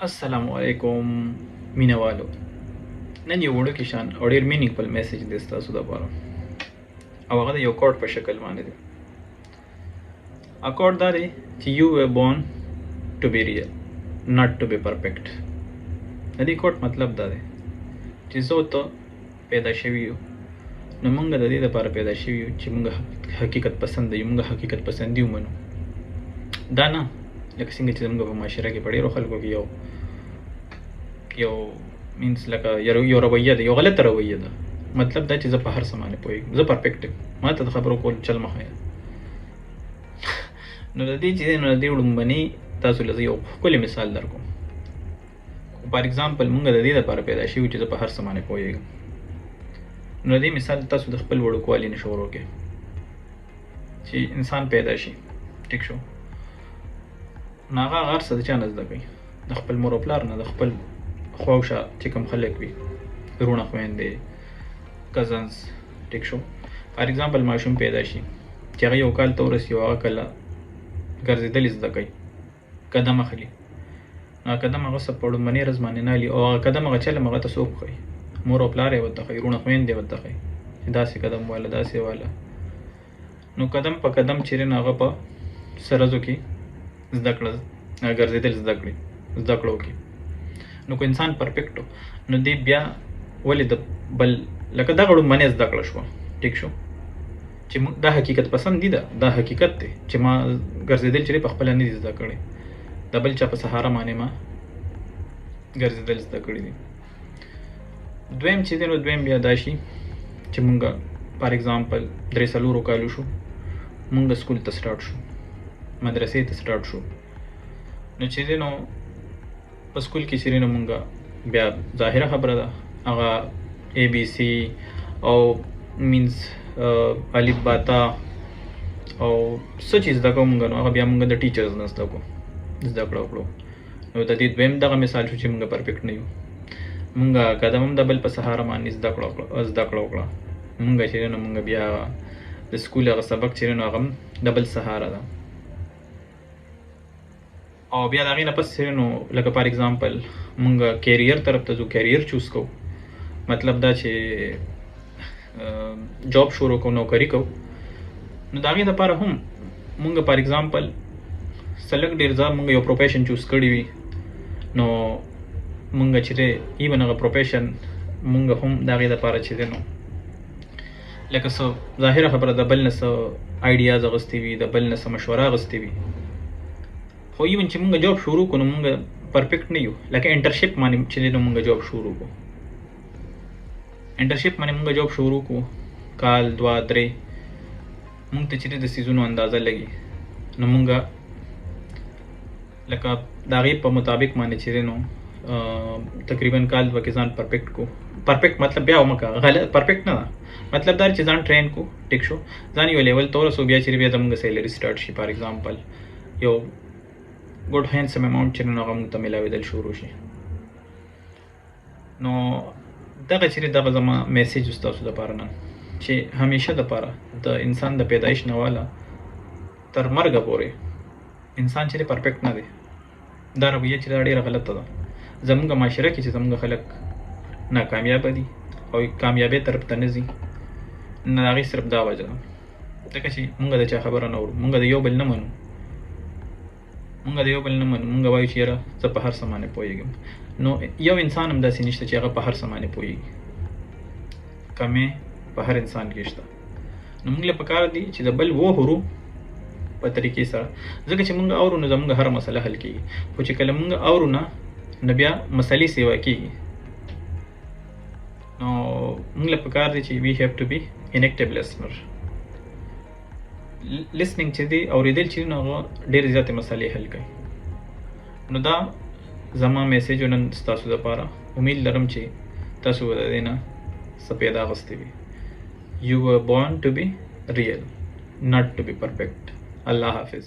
السلام علیکم مینوالو نن یو وړوکی شان او ډېر مینینګفل میسیج دی ستاسو دپاره او هغه د یو کوډ په شکل باندې دی. کوډ دا دی چې یو were born to be real not to be perfect. د دې کوډ مطلب دا دی چې زه ته پیدا شوي یو نو موږ د دې لپاره پیدا شوي یو چې موږ حقیقت پسند یو، موږ حقیقت پسندي ومنو. دا نه لکه څنګه چې زموږ په معاشره کې په ډېرو خلکو کې یو مینس لکه یو رویه ده، یو غلطه رویه ده. مطلب دا چې زه په هر څه باندې پوهېږم، زه پرفیکټ یم، ما ته د خبرو کول چل مه ښیه. نو د دې چې دی نو د دې وړومبني تاسو له زه یو ښکلی مثال در کوم. فار اګزامپل موږ د دې لپاره پیدا شوي چې زه په هر څه باندې پوهېږم. نو د دې مثال تاسو د خپل وړوکوالي نه شروع کړئ چې انسان پیدا شي، ټیک شو، نو هغه هر څه د چا نه زده کوي، د خپل مور او پلار نه، د خپل خواوشا چې کوم خلک وي، وروڼه خویندې، کزنز، ټیک شو. فار اګزامپل ماشوم پیدا شي چې هغه یو کال ته ورسي او هغه کله ګرځېدل زده کوي، قدم اخلي، نو قدم هغه څه په وړومبنۍ ورځ باندې نه هلي او هغه قدم هغه چل هغه ته څوک ښایي؟ مور او پلار یې ورته ښایي، وروڼه خویندې ورته ښایي چې داسې قدم واله، داسې واله. نو قدم په قدم چیرې نو هغه په سرزو کې زده کړه، ګرځېدل زده کړه وکړي. نو که انسان پرفیکټ نو دی بیا ولې د بل لکه دغه وړومبنۍ زده کړه شوه، ټیک شو، چې دا حقیقت پسند دي، دا حقیقت دی چې ما ګرځېدل چې په خپله نه دي زده کړی، د بل چا په سهاره باندې ما ګرځېدل زده کړي دي. دویم چې دی نو دویم بیا دا شي چې مونږ فار اګزامپل 3-4 کالو شو، مونږ سکول ته سټارټ شو، مدرسې ته سټارټ شو. نو چې دی نو په سکول کې چې دی نو مونږ بیا ظاهره خبره ده هغه ABC او مینس الف با تا او څه چې زده کوو مونږ نو هغه بیا مونږ د ټیچرز نه زده کړه وکړو. نو د دې دویم دغه مثال شو چې مونږ پرفیکټ نه یو، مونږ قدم هم د بل په سهاره باندې زده کړه وکړه. مونږ چې دی نو مونږ بیا د سکول هغه سبق چې دی نو هغه هم د بل سهاره ده. او بیا د هغې نه پس نو لکه فار اګزامپل مونږ کیریر طرف ته ځو، کیریر چوز کوو، مطلب دا چې جاب شروع کوو، نوکري کوو. نو د هغې دپاره هم مونږ فار اګزامپل سلک ډېر ځله مونږ یو پروفیشن چوز کړی وي، نو مونږ چې دی ایون هغه پروفیشن مونږ هم د هغې دپاره چې دی نو لکه څه ظاهره خبره د بل نه څه آیډیاز اخیستې وي، د بل نه څه مشوره اخیستې وي. خو ایون چې مونږ جاب شروع کړو نو مونږ پرفیکټ نه یو. لکه انټرشپ باندې چې دی نو مونږ جاب شروع کړو، انټرشپ باندې مونږ جاب شروع کړو، کال 2-3 مونږ ته چې د سیزونو اندازه لګي، نو مونږ لکه د هغې په مطابق باندې چې دی نو تقریبا کال 2 کې ځان پرفیکټ کو. پرفیکټ مطلب بیا ومکه غلط پرفیکټ نه ده، مطلب دا چې ځان ټرین کو، ټیک شو، ځان یو لیول ته ورسو، بیا چې بیا زموږ سیلري سټارټ شي، فار اګزامپل یو ګډ هینډسم اماونټ چې نو هغه موږ ته میلاوېدل شروع شي. نو دغه چې دغه زما میسیج ستاسو دپاره نن چې همیشه دپاره د انسان د پیدایش نه واله تر مرګه پورې انسان چې پرفیکټ نه دی. دا رویه چې دا ډېره غلطه ده. زموږ معاشره کې چې زموږ خلک ناکامیابه دي او کامیابۍ طرف ته نه ځي، نو د هغې صرف دا وجه ده ځکه چې مونږ د چا خبره نه اورو، مونږ د یو بل نه منو، مونږ وایو چې یاره زه په هر څه باندې پوهېږم. نو یو انسان هم داسې نشته چې هغه په هر څه باندې پوهېږي، کمې په هر انسان کې شته. نو موږ له پکار دي چې د بل وهرو په طریقې سره، ځکه چې مونږ اورو نو زموږ هره مسله حل کېږي. خو چې کله مونږ اورو نه نو بیا مسلې سیوا کېږي. نو موږ له پکار دی چې وی هیو ټو بی ان ایکټیو لسنر. لسننګ چې دی اورېدل چې نو هغه ډېرې زیاتې مسلې حل کوي. نو دا زما میسیج نن ستاسو دپاره، امید لرم چې تاسو به د دې نه څه پیدا اخیستې وي. You were born to be real, not to be perfect. Allah Hafiz.